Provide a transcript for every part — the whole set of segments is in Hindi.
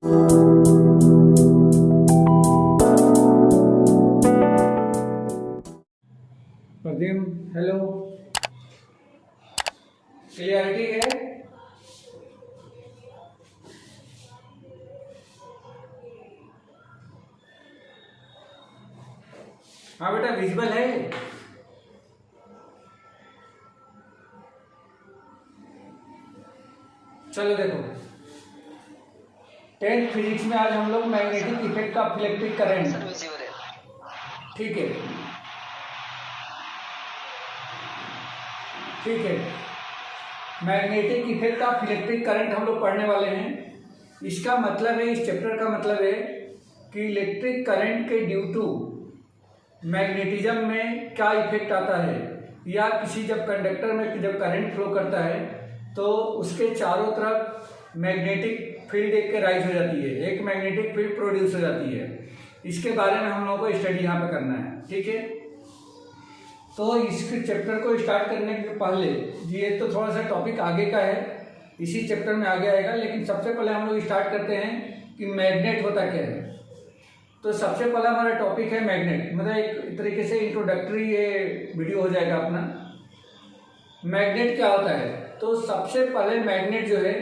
प्रदीम, हेलो, क्लियरिटी है? हाँ बेटा, विजिबल है। चलो देखो, 10th फिजिक्स में आज हम लोग magnetic effect of electric current, ठीक है, ठीक है, magnetic effect of electric current हम लोग पढ़ने वाले हैं। इसका मतलब है, इस चैप्टर का मतलब है कि इलेक्ट्रिक करंट के ड्यू टू मैग्नेटिज्म में क्या इफेक्ट आता है, या किसी जब कंडक्टर में जब करंट फ्लो करता है तो उसके चारों तरफ मैग्नेटिक फील्ड एक राइज हो जाती है, एक मैग्नेटिक फील्ड प्रोड्यूस हो जाती है। इसके बारे में हम लोगों को स्टडी यहाँ पे करना है, ठीक है। तो इस चैप्टर को स्टार्ट करने के पहले, ये तो थोड़ा सा टॉपिक आगे का है, इसी चैप्टर में आगे आएगा, लेकिन सबसे पहले हम लोग स्टार्ट करते हैं कि मैग्नेट होता क्या है। तो सबसे पहला हमारा टॉपिक है मैग्नेट, मतलब एक तरीके से इंट्रोडक्टरी ये वीडियो हो जाएगा अपना। मैग्नेट क्या होता है? तो सबसे पहले मैग्नेट जो है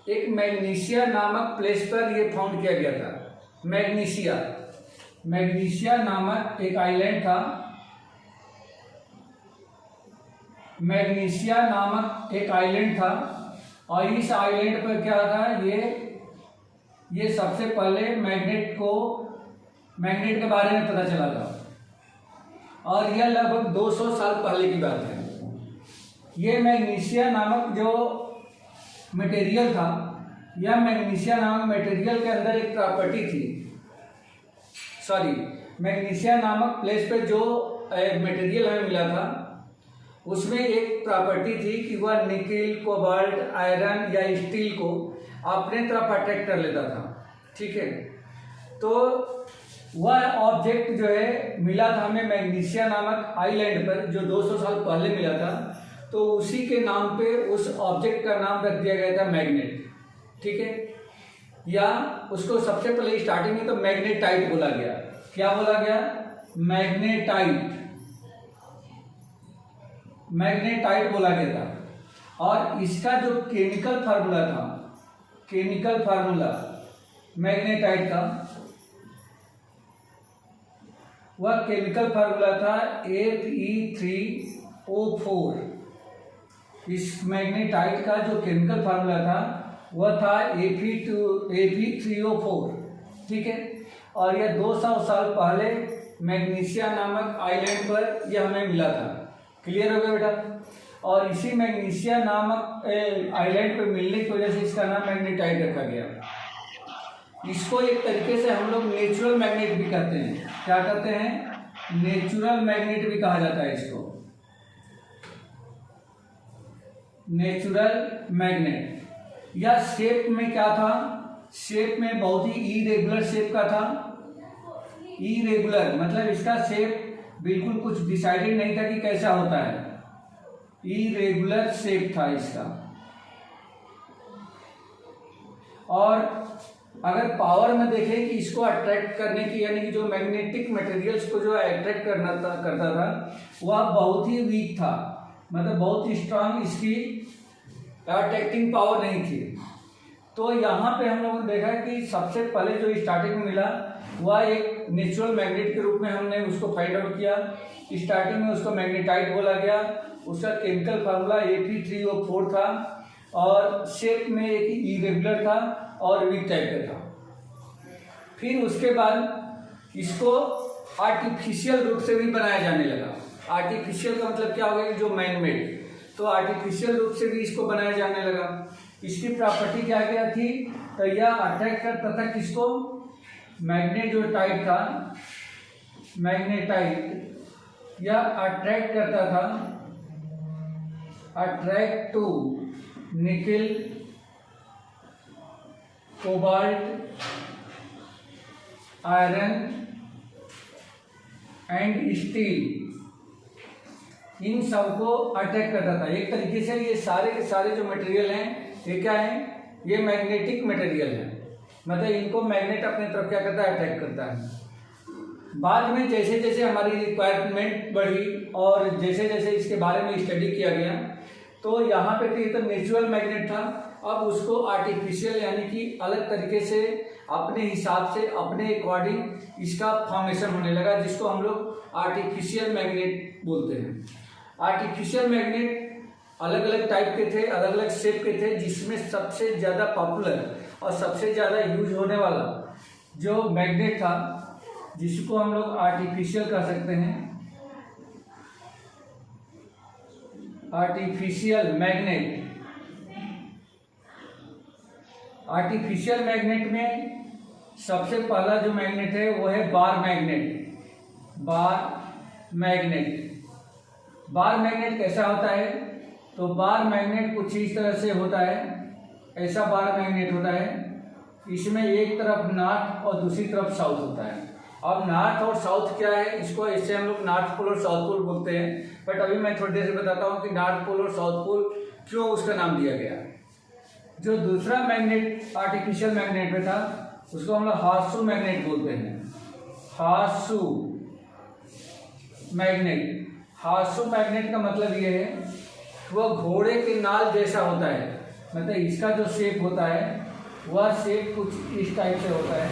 एक मैग्नीशिया नामक प्लेस पर ये फाउंड किया गया था। मैग्नीशिया नामक एक आइलैंड था, मैग्नीशिया नामक एक आइलैंड था, और इस आइलैंड पर क्या था, ये सबसे पहले मैग्नेट के बारे में पता चला था, और यह लगभग 200 साल पहले की बात है। ये मैग्नीशिया नामक जो मटेरियल था, यह मैग्नीशिया नामक मटेरियल के अंदर एक प्रॉपर्टी थी, मैग्नीशिया नामक प्लेस पे जो मटेरियल हमें मिला था उसमें एक प्रॉपर्टी थी कि वह निकिल, कोबाल्ट, आयरन या स्टील को अपने तरफ अट्रैक्ट कर लेता था, ठीक है। तो वह ऑब्जेक्ट जो है मिला था हमें मैग्नीशिया नामक आइलैंड पर, जो 200 साल पहले मिला था, तो उसी के नाम पे उस ऑब्जेक्ट का नाम रख दिया गया था मैग्नेट, ठीक है। या उसको सबसे पहले स्टार्टिंग में तो मैग्नेटाइट बोला गया। क्या बोला गया? मैग्नेटाइट बोला गया था। और इसका जो केमिकल फार्मूला मैग्नेटाइट का, वह केमिकल फार्मूला था Fe3O4। इस मैग्नेटाइट का जो केमिकल फार्मूला था वह था Fe3O4, ठीक है। और यह 200 साल पहले मैग्नीशिया नामक आइलैंड पर यह हमें मिला था। क्लियर हो गया बेटा? और इसी मैग्नीशिया नामक आइलैंड पर मिलने की वजह से इसका नाम मैग्नेटाइट रखा गया। इसको एक तरीके से हम लोग नेचुरल मैग्नेट भी कहते हैं। क्या कहते हैं? नेचुरल मैग्नेट भी कहा जाता है इसको, नेचुरल मैग्नेट। या शेप में क्या था? शेप में बहुत ही इरेगुलर शेप का था। इरेगुलर मतलब इसका शेप बिल्कुल कुछ डिसाइडेड नहीं था कि कैसा होता है, इरेगुलर शेप था इसका। और अगर पावर में देखें कि इसको अट्रैक्ट करने की, यानी कि जो मैग्नेटिक मटेरियल्स को जो अट्रैक्ट करता था वह बहुत ही वीक था, मतलब बहुत ही स्ट्रांग इसकी अट्रैक्टिंग पावर नहीं थी। तो यहाँ पे हम लोगों ने देखा कि सबसे पहले जो स्टार्टिंग में मिला वह एक नेचुरल मैग्नेट के रूप में हमने उसको फाइंड आउट किया। स्टार्टिंग में उसको मैग्नेटाइट बोला गया। उसका केमिकल फार्मूला Fe3O4 था, और शेप में एक इरेगुलर था और वीक टाइप का था। फिर उसके बाद इसको आर्टिफिशियल रूप से भी बनाया जाने लगा। आर्टिफिशियल का मतलब क्या हो गया? जो मैन मेड, तो आर्टिफिशियल रूप से भी इसको बनाया जाने लगा। इसकी प्रॉपर्टी क्या थी? तो यह अट्रैक्ट करता था किसको? मैग्नेट जो टाइप था, मैग्नेटाइट, यह अट्रैक्ट करता था, attract to nickel, cobalt, iron and steel, इन सबको अटैक करता था। एक तरीके से ये सारे के सारे जो मटेरियल हैं ये क्या है? ये मैग्नेटिक मटेरियल है। मतलब इनको मैग्नेट अपने तरफ क्या करता है, अट्रैक्ट करता है। बाद में जैसे जैसे हमारी रिक्वायरमेंट बढ़ी और जैसे जैसे इसके बारे में स्टडी किया गया, तो यहाँ पे तो ये तो नेचुरल मैग्नेट था, अब उसको आर्टिफिशियल यानी कि अलग तरीके से अपने हिसाब से अपने अकॉर्डिंग इसका फॉर्मेशन होने लगा, जिसको हम लोग आर्टिफिशियल मैग्नेट बोलते हैं। आर्टिफिशियल मैग्नेट अलग अलग टाइप के थे, अलग अलग शेप के थे, जिसमें सबसे ज़्यादा पॉपुलर और सबसे ज़्यादा यूज होने वाला जो मैग्नेट था, जिसको हम लोग आर्टिफिशियल कह सकते हैं, आर्टिफिशियल मैग्नेट। आर्टिफिशियल मैग्नेट में सबसे पहला जो मैग्नेट है वो है bar magnet. Bar magnet, bar magnet कैसा होता है, तो बार मैग्नेट कुछ इस तरह से होता है, ऐसा बार मैग्नेट होता है। इसमें एक तरफ नॉर्थ और दूसरी तरफ साउथ होता है। अब नॉर्थ और साउथ क्या है, इसको इससे हम लोग नॉर्थ पोल और साउथ पोल बोलते हैं, बट अभी मैं थोड़ी देर से बताता हूँ कि नॉर्थ पोल और साउथ पोल क्यों उसका नाम दिया गया। जो दूसरा मैग्नेट आर्टिफिशियल मैग्नेट में था, उसको हम लोग हार्सू मैग्नेट बोलते हैं। हार्सू मैग्नेट, हार्सू मैग्नेट का मतलब ये है वह घोड़े के नाल जैसा होता है, मतलब इसका जो शेप होता है वह शेप कुछ इस टाइप से होता है,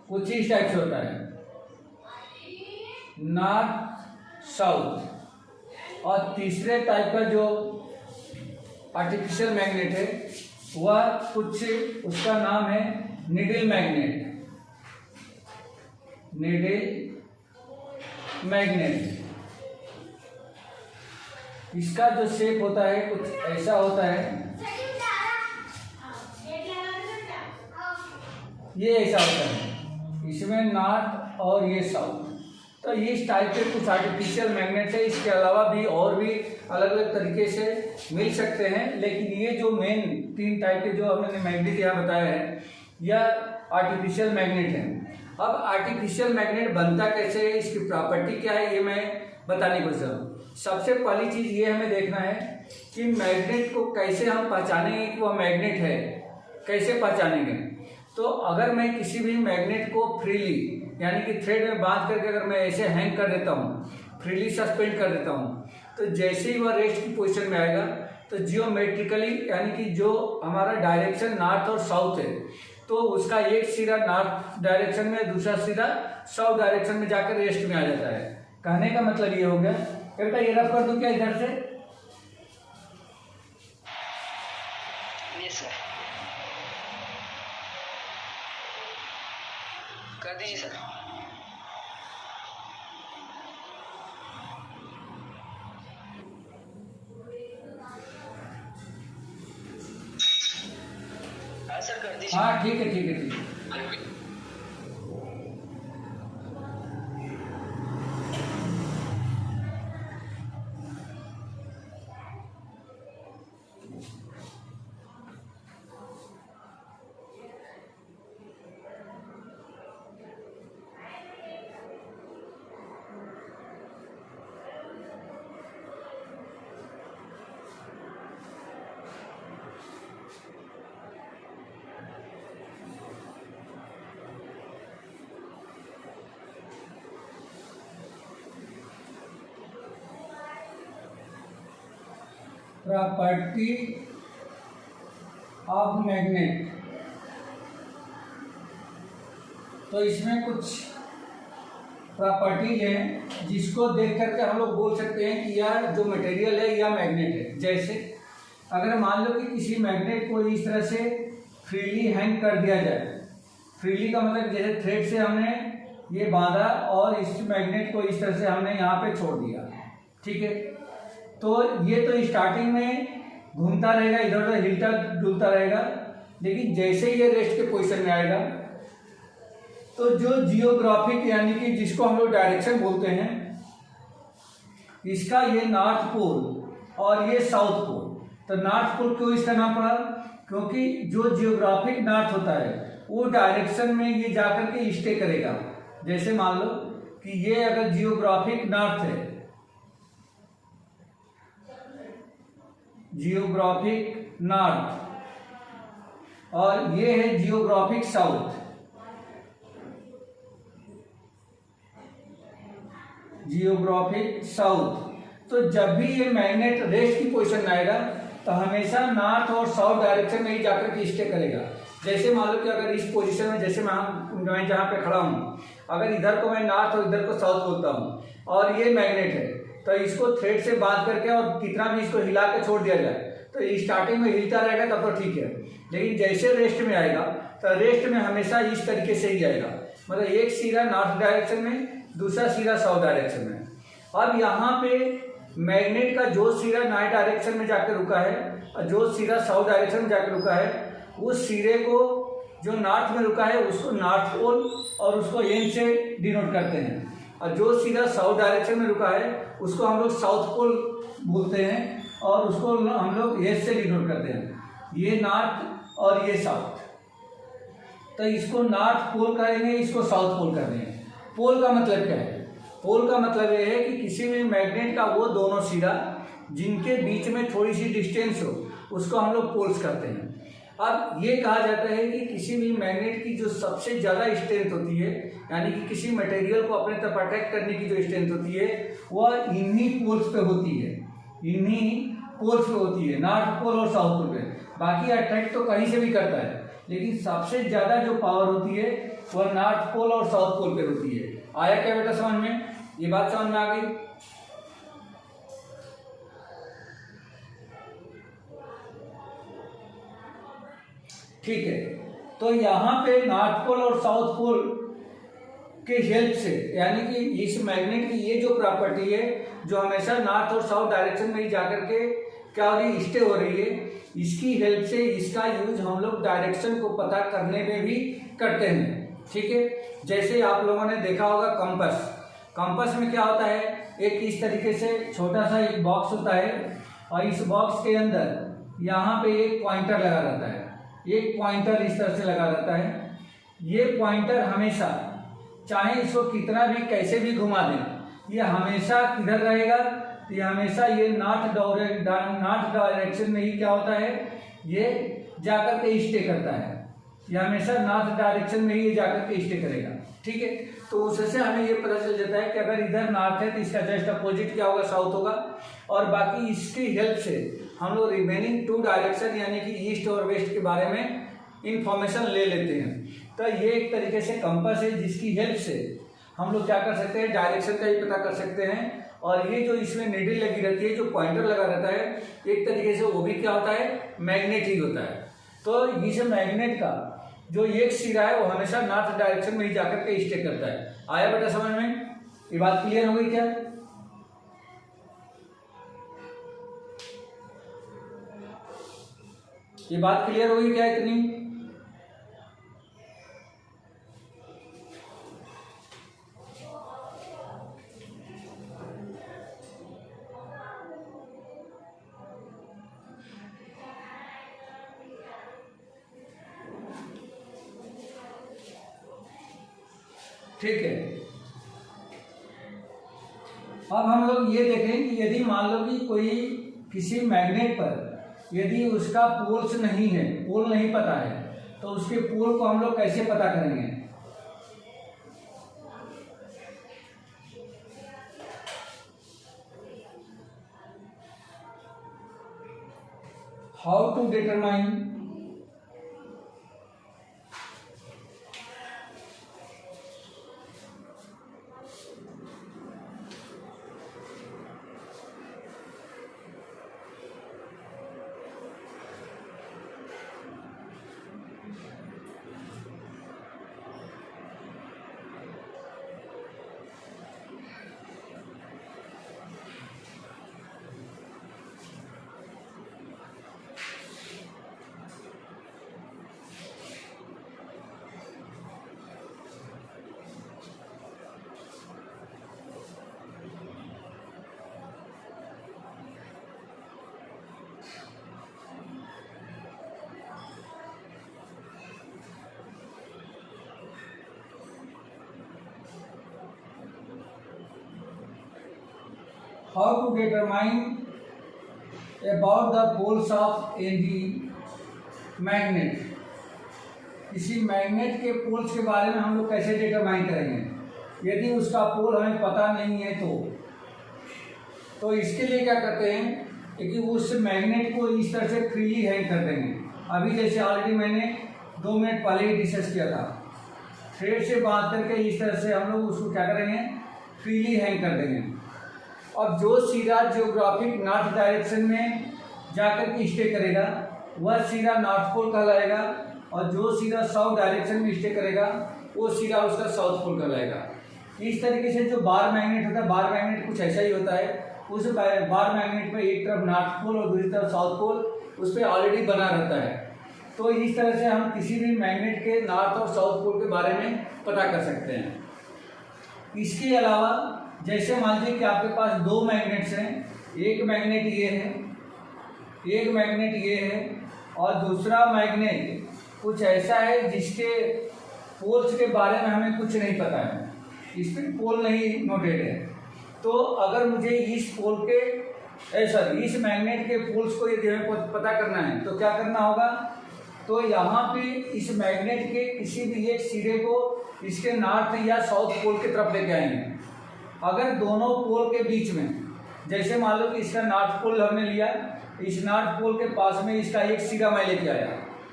कुछ इस टाइप से होता है, नॉर्थ साउथ। और तीसरे टाइप का जो आर्टिफिशियल मैग्नेट है वह कुछ, उसका नाम है निडल मैग्नेट। निडल मैग्नेट, इसका जो शेप होता है कुछ ऐसा होता है, ये ऐसा होता है, इसमें नॉर्थ और ये साउथ। तो इस टाइप के कुछ आर्टिफिशियल मैग्नेट है। इसके अलावा भी और भी अलग अलग तरीके से मिल सकते हैं, लेकिन ये जो मेन 3 टाइप के जो हमने मैग्नेट यहाँ बताया है, यह आर्टिफिशियल मैग्नेट है। अब आर्टिफिशियल मैग्नेट बनता कैसे है, इसकी प्रॉपर्टी क्या है, ये मैं बताने को चलूँ। सबसे पहली चीज़ ये हमें देखना है कि मैग्नेट को कैसे हम पहचानेंगे कि वह मैग्नेट है, कैसे पहचानेंगे। तो अगर मैं किसी भी मैग्नेट को फ्रीली यानी कि थ्रेड में बांध करके अगर मैं ऐसे हैंग कर देता हूँ, फ्रीली सस्पेंड कर देता हूँ, तो जैसे ही वह रेस्ट की पोजीशन में आएगा, तो जियोमेट्रिकली यानी कि जो हमारा डायरेक्शन नॉर्थ और साउथ है, तो उसका एक सिरा नॉर्थ डायरेक्शन में, दूसरा सिरा साउथ डायरेक्शन में जाकर रेस्ट में आ जाता है। कहने का मतलब ये हो गया, बेटा ये रफ कर दूं क्या इधर से? यस सर, कर दीजिए सर। हाँ सर, कर दीजिए। हाँ ठीक है ठीक है ठीक है। प्रॉपर्टी ऑफ मैग्नेट, तो इसमें कुछ प्रॉपर्टीज हैं जिसको देख करके हम लोग बोल सकते हैं कि यह जो मटेरियल है यह मैग्नेट है। जैसे अगर मान लो कि किसी मैग्नेट को इस तरह से फ्रीली हैंग कर दिया जाए, फ्रीली का मतलब जैसे थ्रेड से हमने ये बांधा और इस मैग्नेट को इस तरह से हमने यहाँ पे छोड़ दिया, ठीक है, तो ये तो स्टार्टिंग में घूमता रहेगा, इधर उधर हिलता डुलता रहेगा, लेकिन जैसे ये रेस्ट के पोजीशन में आएगा, तो जो जियोग्राफिक यानी कि जिसको हम लोग डायरेक्शन बोलते हैं, इसका ये नॉर्थ पोल और ये साउथ पोल। तो नॉर्थ पोल क्यों इसका नाम पड़ा, क्योंकि जो जियोग्राफिक नॉर्थ होता है वो डायरेक्शन में ये जाकर के स्टे करेगा। जैसे मान लो कि ये अगर जियोग्राफिक नॉर्थ है, जियोग्राफिक नॉर्थ और ये है जियोग्राफिक साउथ। Geographic south. तो जब भी ये मैग्नेट रेस्ट की पोजीशन में आएगा तो हमेशा नॉर्थ और साउथ डायरेक्शन में ही जाकर के स्टे करेगा। जैसे मान लो कि अगर इस पोजीशन में, जैसे मैं जहाँ पे खड़ा हूँ, अगर इधर को मैं नॉर्थ और इधर को साउथ बोलता हूँ और ये मैग्नेट है, तो इसको थ्रेड से बांध करके और कितना भी इसको हिला के छोड़ दिया जाए तो स्टार्टिंग में हिलता रहेगा तब तो ठीक है, लेकिन जैसे रेस्ट में आएगा तो रेस्ट में हमेशा इस तरीके से ही जाएगा, मतलब एक सिरा नॉर्थ डायरेक्शन में, दूसरा सिरा साउथ डायरेक्शन में। अब यहाँ पे मैग्नेट का जो सिरा नॉर्थ डायरेक्शन में जाकर रुका है और जो सिरा साउथ डायरेक्शन में जाकर रुका है, उस सिरे को जो नॉर्थ में रुका है उसको नॉर्थ पोल और उसको एन से डिनोट करते हैं, और जो सिरा साउथ डायरेक्शन में रुका है उसको हम लोग साउथ पोल बोलते हैं और उसको हम लोग एस से डिनोट करते हैं। ये नॉर्थ और ये साउथ, तो इसको नॉर्थ पोल करेंगे, इसको साउथ पोल कर देंगे। पोल का मतलब क्या है? पोल का मतलब ये है कि किसी भी मैग्नेट का वो दोनों सिरा जिनके बीच में थोड़ी सी डिस्टेंस हो उसको हम लोग पोल्स करते हैं। अब ये कहा जाता है कि किसी भी मैग्नेट की जो सबसे ज़्यादा स्ट्रेंथ होती है, यानी कि किसी मटेरियल को अपने तरफ अट्रैक्ट करने की जो स्ट्रेंथ होती है वह इन्हीं पोल्स पे होती है, इन्हीं पोल्स पे होती है, नॉर्थ पोल और साउथ पोल पे। बाकी अट्रैक्ट तो कहीं से भी करता है, लेकिन सबसे ज़्यादा जो पावर होती है वह नॉर्थ पोल और साउथ पोल पे होती है। आया क्या बेटा समझ में? ये बात समझ में आ गई? ठीक है, तो यहाँ पे नॉर्थ पोल और साउथ पोल के हेल्प से, यानी कि इस मैग्नेट की ये जो प्रॉपर्टी है जो हमेशा नॉर्थ और साउथ डायरेक्शन में ही जाकर के क्या हो रही, स्टे हो रही है, इसकी हेल्प से इसका यूज हम लोग डायरेक्शन को पता करने में भी करते हैं। ठीक है, जैसे आप लोगों ने देखा होगा कंपास। कंपास में क्या होता है, एक इस तरीके से छोटा सा एक बॉक्स होता है और इस बॉक्स के अंदर यहाँ पे एक पॉइंटर लगा रहता है, एक पॉइंटर इस तरह से लगा रहता है। ये पॉइंटर हमेशा, चाहे इसको कितना भी कैसे भी घुमा दें, ये हमेशा किधर रहेगा, ये हमेशा ये नॉर्थ डायरेक्शन में ही क्या होता है, ये जाकर के स्टे करता है, ये हमेशा नॉर्थ डायरेक्शन में ही ये जाकर के स्टे करेगा। ठीक है, तो उससे हमें ये पता चल जाता है कि अगर इधर नॉर्थ है तो इसका जस्ट अपोजिट क्या होगा, साउथ होगा। और बाकी इसकी हेल्प से हम लोग रिमेनिंग टू डायरेक्शन यानी कि ईस्ट और वेस्ट के बारे में इंफॉर्मेशन ले लेते हैं। तो ये एक तरीके से कंपास है जिसकी हेल्प से हम लोग क्या कर सकते हैं, डायरेक्शन का ही पता कर सकते हैं। और ये जो इसमें नीडल लगी रहती है, जो पॉइंटर लगा रहता है, एक तरीके से वो भी क्या होता है, मैग्नेट ही होता है। तो इस मैग्नेट का जो एक सिरा है वो हमेशा नॉर्थ डायरेक्शन में ही जाकर के स्टे करता है। आया बेटा समझ में? ये बात क्लियर हो गई क्या? ये बात क्लियर हो गई क्या इतनी? ठीक है, अब हम लोग ये देखें कि यदि मान लो कि कोई किसी मैग्नेट पर यदि उसका पोल्स नहीं है, पोल नहीं पता है, तो उसके पोल को हम लोग कैसे पता करेंगे? How to determine how to determine about the poles of any magnet, किसी मैग्नेट के पोल्स के बारे में हम लोग कैसे डिटरमाइन करेंगे यदि उसका पोल हमें पता नहीं है तो इसके लिए क्या करते हैं कि उस मैग्नेट को इस तरह से फ्रीली हैंग कर देंगे। अभी जैसे ऑलरेडी मैंने 2 मिनट पहले ही डिस्कस किया था, थ्रेड से बांध करके इस तरह से हम लोग उसको क्या करेंगे, फ्रीली हैंग कर देंगे। अब जो सीधा जियोग्राफिक नॉर्थ डायरेक्शन में जाकर के स्टे करेगा वह सीधा नॉर्थ पोल कहलाएगा, और जो सीधा साउथ डायरेक्शन में स्टे करेगा वो सीधा उसका साउथ पोल कहलाएगा। इस तरीके से जो बार मैग्नेट होता है, बार मैग्नेट कुछ ऐसा ही होता है। उस बार मैग्नेट में एक तरफ नॉर्थ पोल और दूसरी तरफ साउथ पोल उस पर ऑलरेडी बना रहता है। तो इस तरह से हम किसी भी मैग्नेट के नॉर्थ और साउथ पोल के बारे में पता कर सकते हैं। इसके अलावा जैसे मान लीजिए कि आपके पास 2 मैग्नेट्स हैं, एक मैग्नेट ये है, एक मैग्नेट ये है, और दूसरा मैग्नेट कुछ ऐसा है जिसके पोल्स के बारे में हमें कुछ नहीं पता है, इस पर पोल नहीं नोटेड है। तो अगर मुझे इस पोल के इस मैग्नेट के पोल्स को यदि हमें पता करना है तो क्या करना होगा, तो यहाँ पे इस मैग्नेट के किसी भी एक सिरे को इसके नॉर्थ या साउथ पोल की तरफ लेके आएंगे। अगर दोनों पोल के बीच में, जैसे मान लो कि इसका नॉर्थ पोल हमने लिया, इस नॉर्थ पोल के पास में इसका एक सिरा मैं लेके आया,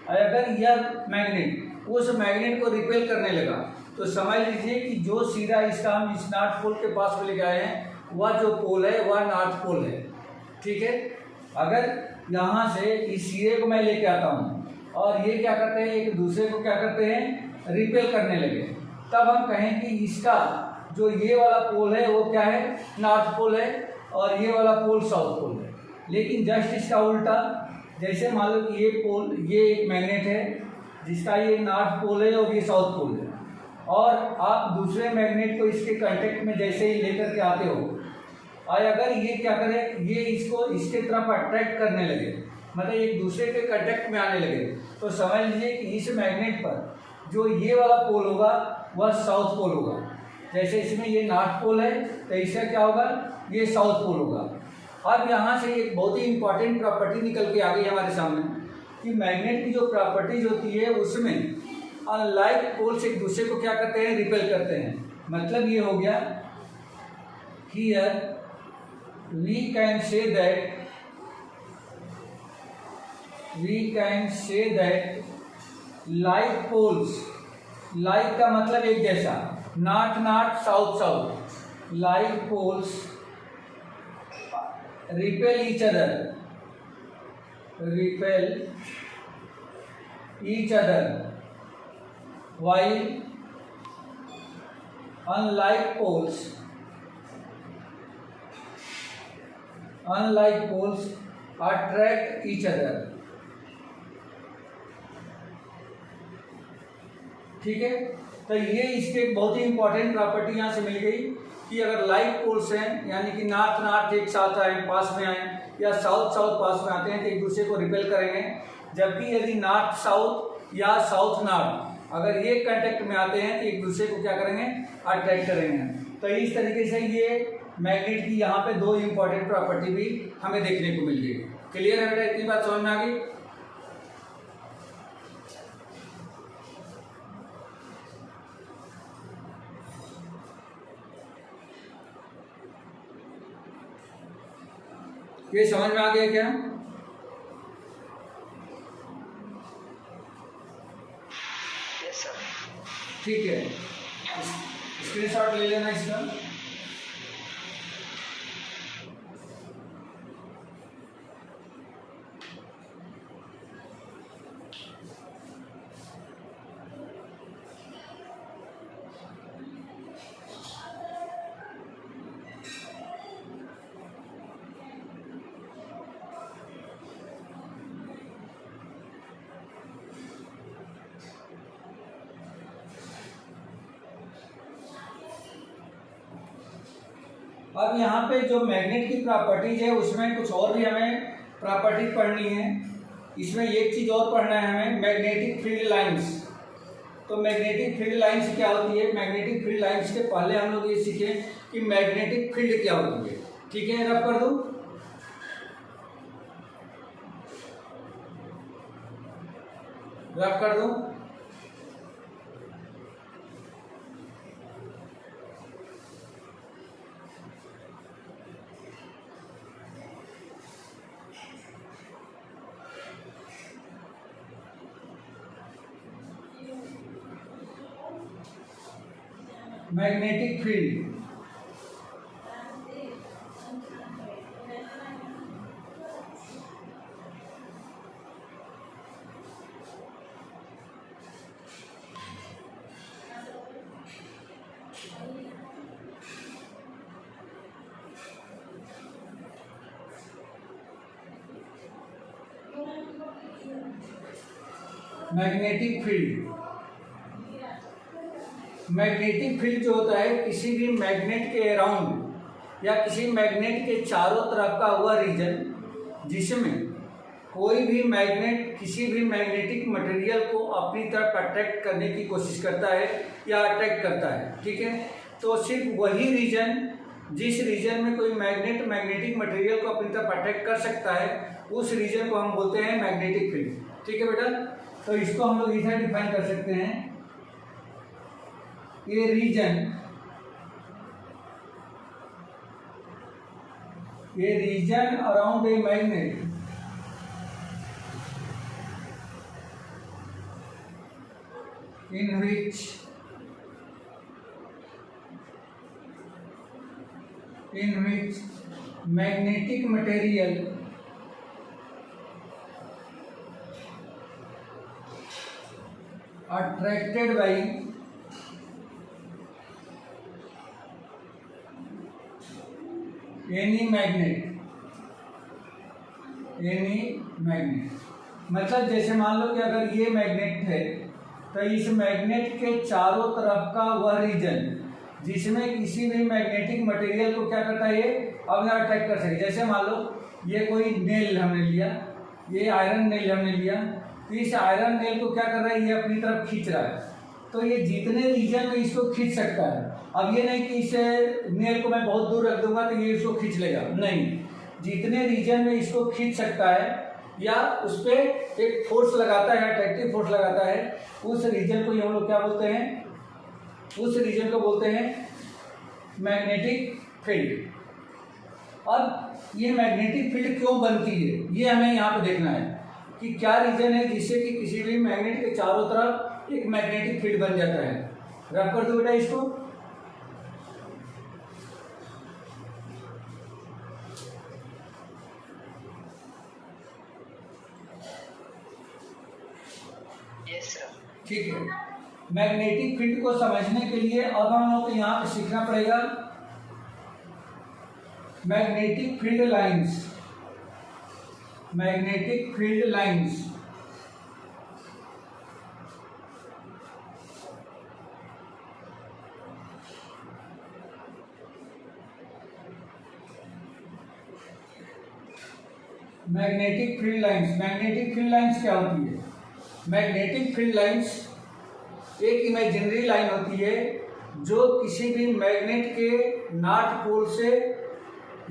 और अगर यह मैग्नेट उस मैग्नेट को रिपेल करने लगा तो समझ लीजिए कि जो सिरा इसका हम इस नॉर्थ पोल के पास में लेके आए हैं वह जो पोल है वह नॉर्थ पोल है। ठीक है, अगर यहाँ से इस सिरे को मैं लेके आता हूँ और ये क्या करते हैं, एक दूसरे को क्या करते हैं, रिपेल करने लगे, तब हम कहें कि इसका जो ये वाला पोल है वो क्या है, नॉर्थ पोल है, और ये वाला पोल साउथ पोल है। लेकिन जस्ट इसका उल्टा, जैसे मान लो कि ये पोल, ये एक मैग्नेट है जिसका ये नॉर्थ पोल है और ये साउथ पोल है, और आप दूसरे मैग्नेट को इसके कांटेक्ट में जैसे ही लेकर के आते हो, और अगर ये क्या करे, ये इसको इसके तरफ अट्रैक्ट करने लगे, मतलब एक दूसरे के कांटेक्ट में आने लगे, तो समझ लीजिए कि इस मैग्नेट पर जो ये वाला पोल होगा वह साउथ पोल होगा। जैसे इसमें ये नॉर्थ पोल है तो इसका क्या होगा, ये साउथ पोल होगा। अब यहाँ से एक बहुत ही इंपॉर्टेंट प्रॉपर्टी निकल के आ गई हमारे सामने कि मैग्नेट की जो प्रॉपर्टीज होती है उसमें अनलाइक पोल्स एक दूसरे को क्या करते हैं, रिपेल करते हैं। मतलब ये हो गया, here we can say that like poles, like का मतलब एक जैसा, north north south south, like poles repel each other while unlike poles attract each other। ठीक है, तो ये इसके एक बहुत ही इंपॉर्टेंट प्रॉपर्टी यहाँ से मिल गई कि अगर लाइक पोल्स हैं, यानी कि नॉर्थ नॉर्थ एक साथ आए, पास में आए, या साउथ साउथ पास में आते हैं, तो एक दूसरे को रिपेल करेंगे। जबकि यदि नॉर्थ साउथ या साउथ नॉर्थ अगर ये कांटेक्ट में आते हैं तो एक दूसरे को क्या करेंगे, अट्रैक्ट करेंगे। तो इस तरीके से ये मैग्नेट की यहाँ पे 2 इंपॉर्टेंट प्रॉपर्टी भी हमें देखने को मिल गई। क्लियर है बेटा, इतनी बात समझ में आ गई? ये समझ में आ गया क्या? Yes sir. ठीक है, स्क्रीनशॉट ले लेना इसका। अब यहाँ पे जो मैग्नेट की प्रॉपर्टीज है उसमें कुछ और भी हमें प्रॉपर्टी पढ़नी है। इसमें एक चीज़ और पढ़ना है हमें, मैग्नेटिक फील्ड लाइंस। तो मैग्नेटिक फील्ड लाइंस क्या होती है? मैग्नेटिक फील्ड लाइंस के पहले हम लोग ये सीखें कि मैग्नेटिक फील्ड क्या होती है। ठीक है, रब कर दूँ। रब कर दो। Magnetic field, magnetic field, magnetic field जो होता है किसी भी मैग्नेट के अराउंड या किसी मैग्नेट के चारों तरफ का हुआ रीजन जिसमें कोई भी मैग्नेट किसी भी मैग्नेटिक मटेरियल को अपनी तरफ अट्रैक्ट करने की कोशिश करता है या अट्रैक्ट करता है, ठीक है। तो सिर्फ वही रीजन, जिस रीजन में कोई मैग्नेट मैग्नेटिक मटेरियल को अपनी तरफ अट्रैक्ट कर सकता है, उस रीजन को हम बोलते हैं मैग्नेटिक फील्ड, ठीक है बेटा। तो इसको हम लोग इधर डिफाइन कर सकते हैं, ये region around a magnet in which magnetic material attracted by any magnet, मतलब जैसे मान लो कि अगर ये मैग्नेट है तो इस मैग्नेट के चारों तरफ का वह रीजन जिसमें किसी भी मैग्नेटिक मटेरियल को क्या करता है, ये अपना अट्रैक्ट कर सके। जैसे मान लो ये कोई नेल हमने लिया, ये आयरन नेल हमने लिया, तो इस आयरन नेल को क्या कर रहा है, ये अपनी तरफ खींच रहा है। तो ये जितने रीजन में इसको खींच सकता है, अब ये नहीं कि इस नेल को मैं बहुत दूर रख दूंगा तो ये इसको खींच लेगा, नहीं, जितने रीजन में इसको खींच सकता है या उस पर एक फोर्स लगाता है, अट्रैक्टिव फोर्स लगाता है, उस रीजन को हम लोग क्या बोलते हैं, उस रीजन को बोलते हैं मैग्नेटिक फील्ड। अब ये मैग्नेटिक फील्ड क्यों बनती है, ये हमें यहाँ पे देखना है कि क्या रीजन है जिससे कि किसी भी मैग्नेट के चारों तरफ एक मैग्नेटिक फील्ड बन जाता है। रब कर दो बेटा इसको। ठीक है, मैग्नेटिक फील्ड को समझने के लिए अब हम लोग को यहाँ पे सीखना पड़ेगा magnetic field lines. Magnetic field lines magnetic field lines, magnetic field lines क्या होती है? मैग्नेटिक फील्ड लाइंस एक इमेजिनरी लाइन होती है जो किसी भी मैग्नेट के नॉर्थ पोल से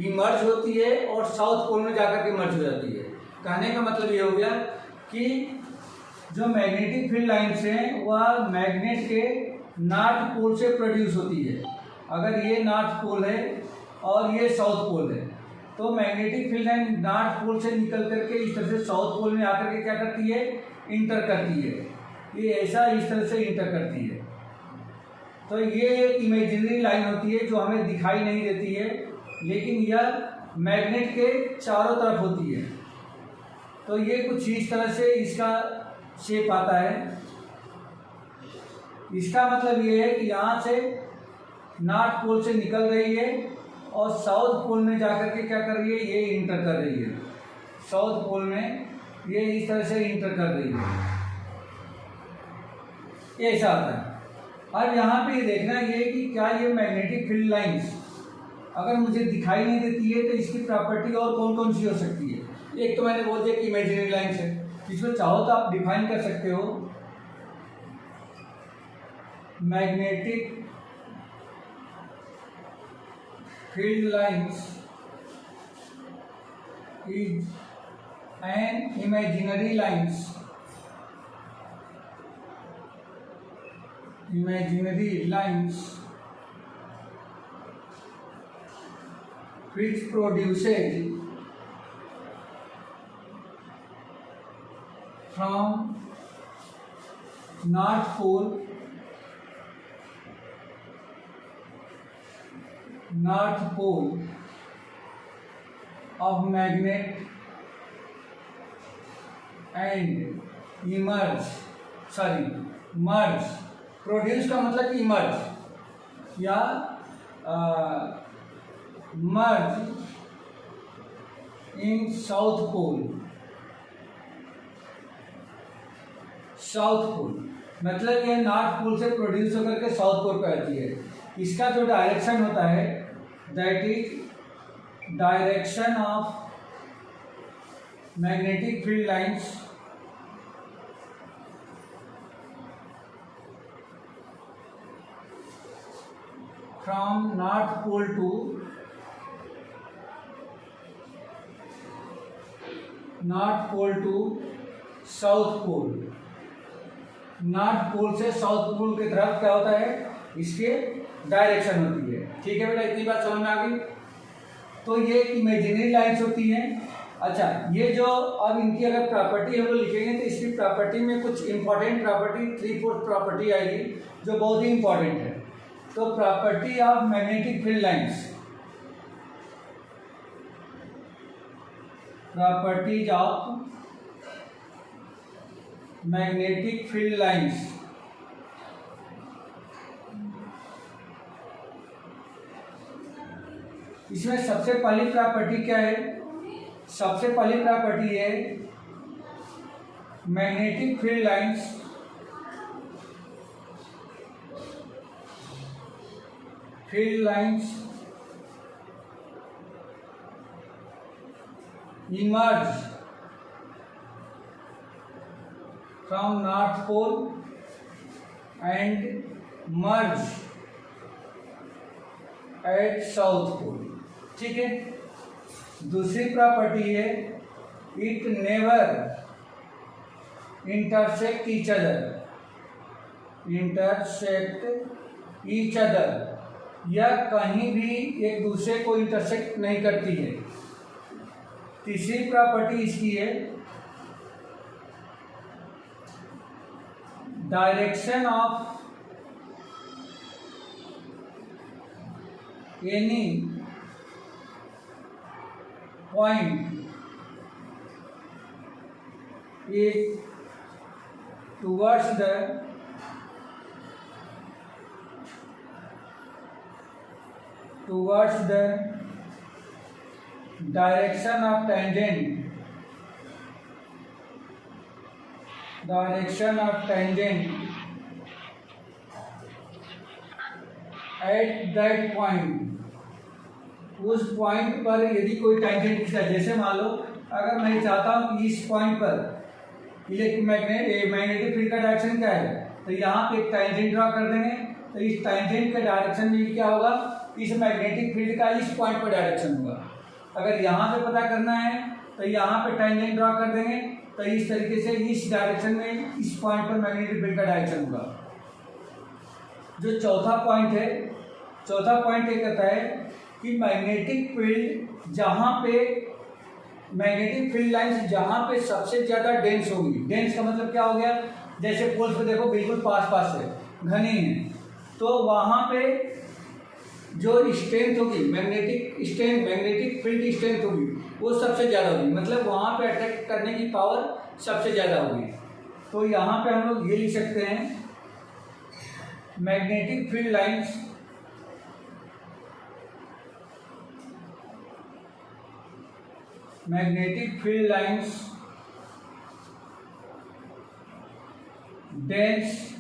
इमर्ज होती है और साउथ पोल में जाकर के मर्ज हो जाती है। कहने का मतलब ये हो गया कि जो मैग्नेटिक फील्ड लाइंस हैं वह मैग्नेट के नॉर्थ पोल से प्रोड्यूस होती है। अगर ये नॉर्थ पोल है और ये साउथ पोल है तो magnetic field line north pole से निकल करके इस तरह से साउथ पोल में आकर के क्या करती है, इंटर करती है। ये ऐसा इस तरह से इंटर करती है। तो ये एक इमेजिनरी लाइन होती है जो हमें दिखाई नहीं देती है, लेकिन यह मैग्नेट के चारों तरफ होती है। तो ये कुछ इस तरह से इसका शेप आता है। इसका मतलब ये है कि यहाँ से नॉर्थ पोल से निकल रही है और साउथ पोल में जाकर के क्या कर रही है, ये इंटर कर रही है। साउथ पोल में ये इस तरह से इंटर कर रही है, ऐसा आता है। अब यहाँ पे देखना ये कि क्या ये मैग्नेटिक फील्ड लाइंस अगर मुझे दिखाई नहीं देती है तो इसकी प्रॉपर्टी और कौन कौन सी हो सकती है। एक तो मैंने बोल दिया कि इमेजिनरी लाइंस है, इसको चाहो तो आप डिफाइन कर सकते हो। Magnetic field lines is an imaginary lines imaginary lines which produces from North Pole of magnet and merge, produce का मतलब इमर्ज या मर्ज इन साउथ पोल मतलब ये नॉर्थ पोल से प्रोड्यूस होकर के साउथ पोल पे आती है। इसका जो डायरेक्शन होता है that is direction of magnetic field lines from North Pole to South Pole। North pole से साउथ पोल की तरफ क्या होता है, इसके डायरेक्शन होती है। ठीक है बेटा, इतनी बात समझ में आ गई। तो ये इमेजिनरी लाइंस होती हैं। अच्छा, ये जो अब इनकी अगर प्रॉपर्टी हम लोग लिखेंगे तो इसकी प्रॉपर्टी में कुछ इंपॉर्टेंट प्रॉपर्टी 3/4 प्रॉपर्टी आएगी जो बहुत ही इंपॉर्टेंट है। तो property of magnetic field lines, properties of magnetic field lines, इसमें सबसे पहली प्रॉपर्टी क्या है? सबसे पहली प्रॉपर्टी है magnetic field lines emerge from North Pole and merge at South Pole। ठीक है। दूसरी प्रॉपर्टी है it never intersect each other, या कहीं भी एक दूसरे को इंटरसेक्ट नहीं करती है। तीसरी प्रॉपर्टी इसकी है direction of any point is towards the direction of tangent at that point। उस पॉइंट पर यदि कोई टेंजेंट खींचा, जैसे मान लो अगर मैं चाहता हूँ कि इस पॉइंट पर मैग्नेटिक फील्ड का डायरेक्शन क्या है, तो यहाँ पे एक टेंजेंट ड्रॉ कर देंगे। तो इस टेंजेंट के डायरेक्शन में क्या होगा, इस मैग्नेटिक फील्ड का इस पॉइंट पर डायरेक्शन होगा। अगर यहाँ पे पता करना है तो यहाँ पे टेंजेंट ड्रॉ कर देंगे, तो इस तरीके से इस डायरेक्शन में इस पॉइंट पर मैग्नेटिक फील्ड का डायरेक्शन होगा। जो चौथा पॉइंट ये कहता है कि मैग्नेटिक फील्ड लाइंस जहाँ पे सबसे ज़्यादा डेंस होगी। डेंस का मतलब क्या हो गया, जैसे पोल्स पे देखो बिल्कुल पास है, घनी है, तो वहाँ पे जो स्ट्रेंथ होगी, मैग्नेटिक फील्ड स्ट्रेंथ होगी, वो सबसे ज़्यादा होगी। मतलब वहाँ पे अट्रैक्ट करने की पावर सबसे ज़्यादा होगी। तो यहाँ पे हम लोग ये लिख सकते हैं magnetic field lines dense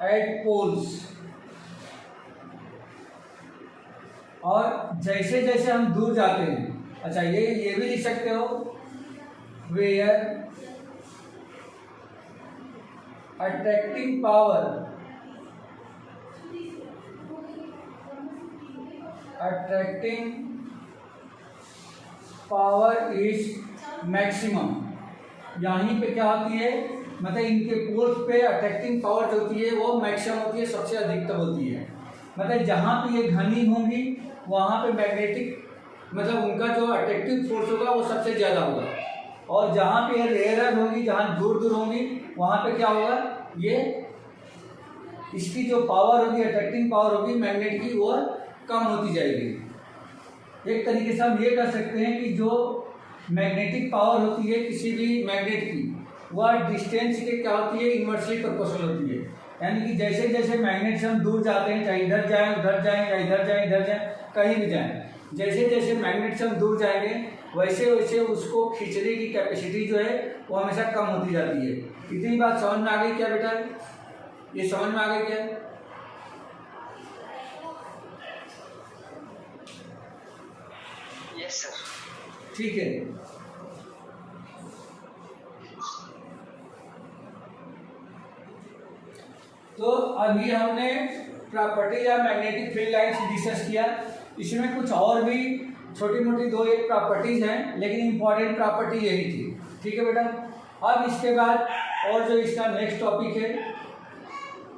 at poles। और जैसे जैसे हम दूर जाते हैं, अच्छा ये भी लिख सकते हो, where attracting power is maximum. यहीं पे क्या होती है, मतलब इनके पोल्स पे अट्रैक्टिंग पावर जो होती है वो मैक्सिमम होती है, सबसे अधिकतम होती है। मतलब जहाँ पे ये घनी होंगी वहाँ पे मैग्नेटिक मतलब उनका जो अट्रैक्टिव फोर्स होगा वो सबसे ज़्यादा होगा, और जहाँ पे ये रेयर होंगी, जहाँ दूर दूर होंगी, वहाँ पे क्या होगा, ये इसकी जो पावर होगी, अट्रैक्टिंग पावर होगी मैग्नेट की, वो कम होती जाएगी। एक तरीके से हम ये कह सकते हैं कि जो मैग्नेटिक पावर होती है किसी भी मैग्नेट की, वह डिस्टेंस के क्या होती है, इनवर्सली प्रोपोर्शनल होती है। यानी कि जैसे जैसे मैग्नेट से हम दूर जाते हैं, चाहे इधर जाएं उधर जाएं या इधर जाएं इधर जाएं, कहीं भी जाएं, जैसे जैसे मैग्नेट से हम दूर जाएंगे वैसे वैसे उसको खींचने की कैपेसिटी जो है वो हमेशा कम होती जाती है। इतनी बात समझ में आ गई क्या बेटा? ये समझ में आ गई क्या? Yes sir. ठीक है। तो अभी हमने प्रॉपर्टी या मैग्नेटिक फील्ड लाइन्स डिस्कस किया। इसमें कुछ और भी छोटी मोटी दो एक प्रॉपर्टीज हैं, लेकिन इंपॉर्टेंट प्रॉपर्टी यही थी। ठीक है बेटा। अब इसके बाद और जो इसका नेक्स्ट टॉपिक है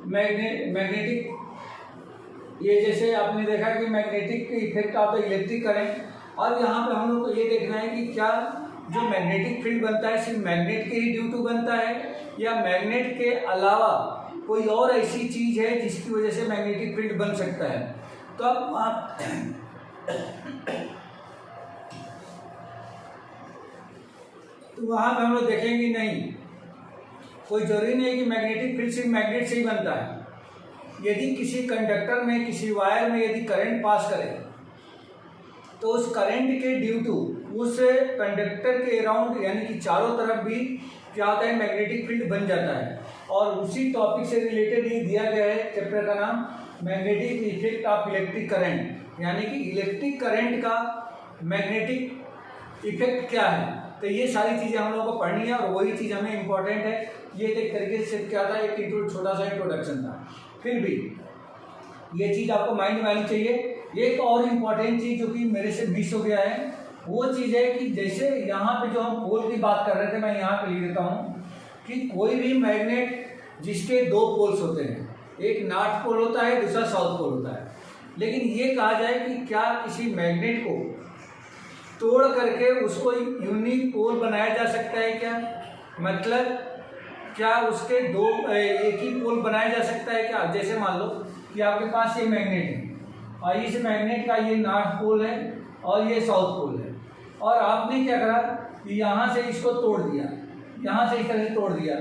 मैग्नेटिक, ये जैसे आपने देखा कि मैग्नेटिक के effect of the electric current. अब यहाँ पे हम लोग को ये देखना है कि क्या जो मैग्नेटिक फील्ड बनता है सिर्फ मैग्नेट के ही ड्यू टू बनता है, या मैग्नेट के अलावा कोई और ऐसी चीज है जिसकी वजह से मैग्नेटिक फील्ड बन सकता है। तो अब आप तो वहाँ पे हम लोग देखेंगे नहीं, कोई जरूरी नहीं है कि मैग्नेटिक फील्ड सिर्फ मैग्नेट से ही बनता है। यदि किसी कंडक्टर में, किसी वायर में यदि करंट पास करे तो उस करंट के ड्यू टू उस कंडक्टर के अराउंड यानी कि चारों तरफ भी क्या होता है, मैग्नेटिक फील्ड बन जाता है। और उसी टॉपिक से रिलेटेड ये दिया गया है चैप्टर का नाम magnetic effect of electric current, यानी कि इलेक्ट्रिक करंट का मैग्नेटिक इफेक्ट क्या है। तो ये सारी चीज़ें हम लोगों को पढ़नी है और वही चीज़ हमें इम्पोर्टेंट है। ये एक तरीके से क्या था, एक छोटा सा इंट्रोडक्शन था, फिर भी ये चीज़ आपको माइंड में आनी चाहिए। एक और इम्पॉर्टेंट चीज़ जो कि मेरे से मिस हो गया है वो चीज़ है कि जैसे यहाँ पे जो हम पोल की बात कर रहे थे, मैं यहाँ पे लिख देता हूँ कि कोई भी मैग्नेट जिसके दो पोल्स होते हैं, एक नॉर्थ पोल होता है, दूसरा साउथ पोल होता है, लेकिन ये कहा जाए कि क्या किसी मैग्नेट को तोड़ करके उसको यूनिक पोल बनाया जा सकता है क्या? मतलब क्या उसके दो एक ही पोल बनाया जा सकता है क्या? जैसे मान लो कि आपके पास ये मैग्नेट है और इस मैग्नेट का ये नॉर्थ पोल है और ये साउथ पोल है, और आपने क्या करा कि यहाँ से इसको तोड़ दिया, यहाँ से इस तरह से तोड़ दिया,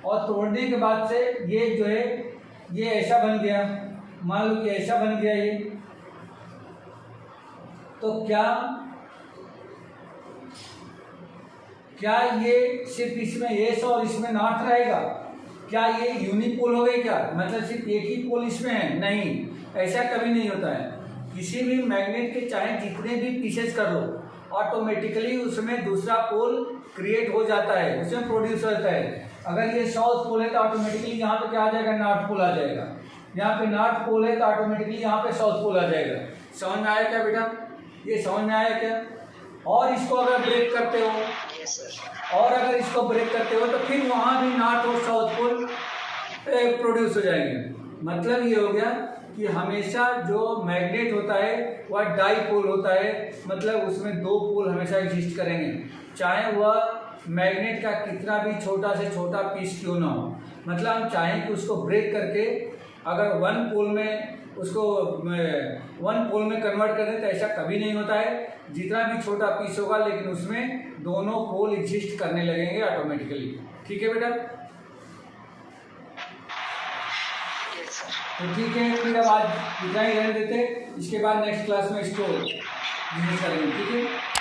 और तोड़ने के बाद से ये जो है ये ऐसा बन गया, मान लो कि ऐसा बन गया ये, तो क्या ये सिर्फ इसमें एस और इसमें नॉर्थ रहेगा? क्या ये यूनिपोल हो गई क्या? मतलब सिर्फ एक ही पोल इसमें है? नहीं, ऐसा कभी नहीं होता है। किसी भी मैग्नेट के चाहे जितने भी पीसेस कर लो, ऑटोमेटिकली उसमें दूसरा पोल क्रिएट हो जाता है, उसमें प्रोड्यूस होता है। अगर ये साउथ पोल है तो ऑटोमेटिकली यहाँ पे क्या आ जाएगा, नॉर्थ पोल आ जाएगा। यहाँ पे नॉर्थ पोल है तो ऑटोमेटिकली यहाँ पे साउथ पोल आ जाएगा। समझ में आया क्या बेटा? ये समझ में आया क्या? और इसको अगर ब्रेक करते हो, और अगर इसको ब्रेक करते हो तो फिर वहाँ भी नॉर्थ और साउथ पोल प्रोड्यूस हो जाएंगे। मतलब ये हो गया कि हमेशा जो मैग्नेट होता है वह डाईपोल होता है, मतलब उसमें दो पोल हमेशा एग्जिस्ट करेंगे, चाहे वह मैग्नेट का कितना भी छोटा से छोटा पीस क्यों ना हो। मतलब हम चाहें कि उसको ब्रेक करके अगर वन पोल में कन्वर्ट कर दें तो ऐसा कभी नहीं होता है। जितना भी छोटा पीस होगा लेकिन उसमें दोनों पोल एग्जिस्ट करने लगेंगे ऑटोमेटिकली। ठीक है बेटा? तो ठीक है, फिर अब आज इतना ही रहने देते, इसके बाद नेक्स्ट क्लास में इसको करेंगे। ठीक है।